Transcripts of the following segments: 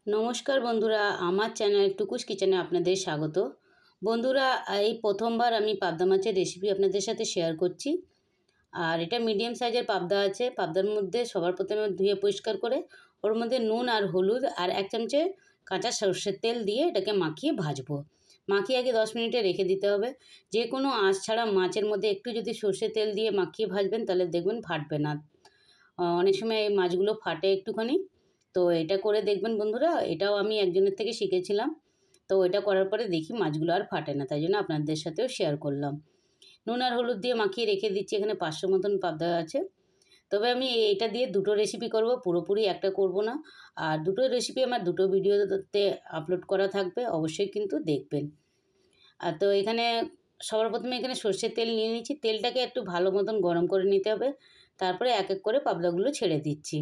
নমস্কার বন্ধুরা, আমার চ্যানেল টুকুস কিচেনে আপনাদের স্বাগত। বন্ধুরা, এই প্রথমবার আমি পাবদা মাছের রেসিপি আপনাদের সাথে শেয়ার করছি। আর এটা মিডিয়াম সাইজের পাবদা আছে। পাবদার মধ্যে সবার প্রথমে ধুয়ে পরিষ্কার করে ওর মধ্যে নুন আর হলুদ আর 1 চামচে কাঁচা সর্ষের তেল দিয়ে এটাকে মাখিয়ে ভাজবো। মাখিয়ে আগে 10 মিনিটে রেখে দিতে হবে। যে কোনো আঁশ ছাড়া মাছের মধ্যে একটু যদি সর্ষের তেল দিয়ে মাখিয়ে ভাজবেন তাহলে দেখবেন ফাটবে না। অনেক সময় এই মাছগুলো ফাটে একটুখানি। তো এটা করে দেখবেন বন্ধুরা, এটাও আমি একজনের থেকে শিখেছিলাম। তো এটা করার পরে দেখি মাছগুলো আর ফাটে না, তাই জন্য আপনাদের সাথেও শেয়ার করলাম। নুন আর হলুদ দিয়ে মাখিয়ে রেখে দিচ্ছি। এখানে 500 মতন পাবদা আছে। তবে আমি এটা দিয়ে দুটো রেসিপি করব, পুরোপুরি একটা করব না। আর দুটো রেসিপি আমার দুটো ভিডিওতে আপলোড করা থাকবে, অবশ্যই কিন্তু দেখবেন। আর তো এখানে সবার প্রথমে এখানে সর্ষের তেল নিয়ে নিচ্ছি। তেলটাকে একটু ভালো মতন গরম করে নিতে হবে। তারপরে এক এক করে পাবদাগুলো ছেড়ে দিচ্ছি।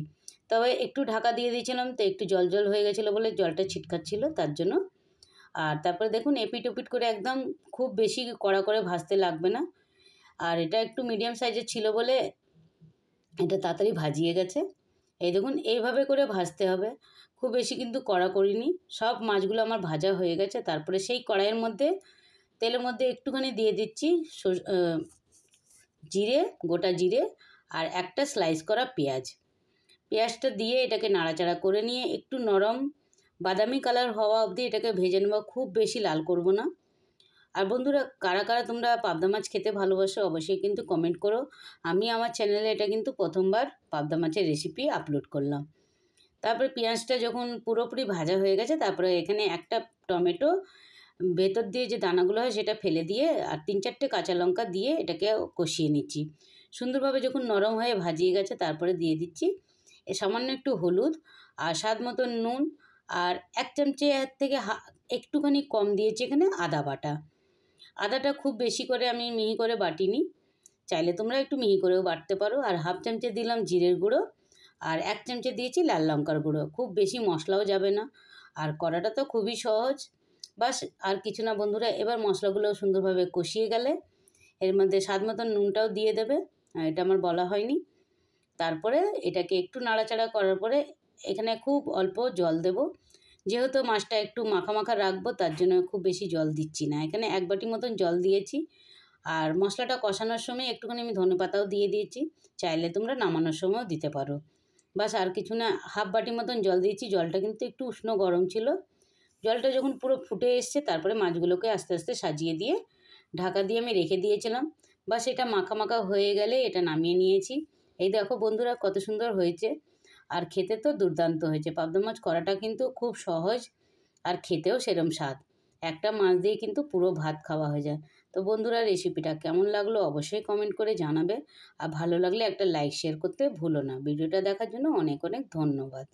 তবে একটু ঢাকা দিয়ে দিয়েছিলাম, তো একটু জল জল হয়ে গেছিলো বলে জলটা ছিটকাচ্ছিল তার জন্য। আর তারপরে দেখুন এপিট ওপিট করে একদম খুব বেশি কড়া করে ভাজতে লাগবে না। আর এটা একটু মিডিয়াম সাইজের ছিল বলে এটা তাড়াতাড়ি ভাজিয়ে গেছে। এই দেখুন এইভাবে করে ভাজতে হবে, খুব বেশি কিন্তু কড়া করিনি। সব মাছগুলো আমার ভাজা হয়ে গেছে। তারপরে সেই কড়াইয়ের মধ্যে তেলের মধ্যে একটুখানি দিয়ে দিচ্ছি জিরে, গোটা জিরে আর একটা স্লাইস করা পেঁয়াজ। পেঁয়াজটা দিয়ে এটাকে নাড়াচাড়া করে নিয়ে একটু নরম বাদামি কালার হওয়া অবধি এটাকে ভেজে নেব, খুব বেশি লাল করব না। আর বন্ধুরা, কারা কারা তোমরা পাবদা মাছ খেতে ভালোবাসো অবশ্যই কিন্তু কমেন্ট করো। আমি আমার চ্যানেলে এটা কিন্তু প্রথমবার পাবদা মাছের রেসিপি আপলোড করলাম। তারপরে পেঁয়াজটা যখন পুরোপুরি ভাজা হয়ে গেছে, তারপরে এখানে একটা টমেটো ভেতর দিয়ে যে দানাগুলো হয় সেটা ফেলে দিয়ে আর 3-4টে কাঁচা লঙ্কা দিয়ে এটাকে কষিয়ে নিচ্ছি। সুন্দরভাবে যখন নরম হয়ে ভাজিয়ে গেছে তারপরে দিয়ে দিচ্ছি সামান্য একটু হলুদ আর স্বাদ মতন নুন আর 1 চামচে থেকে একটুখানি কম দিয়েছি এখানে আদা বাটা। আদাটা খুব বেশি করে আমি মিহি করে বাটিনি, চাইলে তোমরা একটু মিহি করেও বাটতে পারো। আর 1/2 চামচে দিলাম জিরের গুঁড়ো আর 1 চামচে দিয়েছি লাল লঙ্কার গুঁড়ো। খুব বেশি মশলাও যাবে না। আর করাটা তো খুবই সহজ, বাস আর কিছু না বন্ধুরা। এবার মশলাগুলো সুন্দরভাবে কষিয়ে গেলে এর মধ্যে স্বাদ মতন নুনটাও দিয়ে দেবে, এটা আমার বলা হয়নি। তারপরে এটাকে একটু নাড়াচাড়া করার পরে এখানে খুব অল্প জল দেব। যেহেতু মাছটা একটু মাখা মাখা রাখবো তার জন্য খুব বেশি জল দিচ্ছি না। এখানে 1 বাটি মতন জল দিয়েছি। আর মশলাটা কষানোর সময় একটুখানি আমি ধনেপাতাও দিয়ে দিয়েছি, চাইলে তোমরা নামানোর সময়ও দিতে পারো। বাস আর কিছু না, 1/2 বাটি মতন জল দিয়েছি। জলটা কিন্তু একটু উষ্ণ গরম ছিল। জলটা যখন পুরো ফুটে এসছে তারপরে মাছগুলোকে আস্তে আস্তে সাজিয়ে দিয়ে ঢাকা দিয়ে আমি রেখে দিয়েছিলাম। বাস এটা মাখা মাখা হয়ে গেলে এটা নামিয়ে নিয়েছি। এই দেখো বন্ধুরা কত সুন্দর হয়েছে। আর খেতে তো দুর্দান্ত হয়েছে। পাবদা মাছ করাটা কিন্তু খুব সহজ আর খেতেও সেরম স্বাদ। একটা মাছ দিয়ে কিন্তু পুরো ভাত খাওয়া হয়ে যায়। তো বন্ধুরা, রেসিপিটা কেমন লাগলো অবশ্যই কমেন্ট করে জানাবে। আর ভালো লাগলে একটা লাইক শেয়ার করতে ভুলো না। ভিডিওটা দেখার জন্য অনেক অনেক ধন্যবাদ।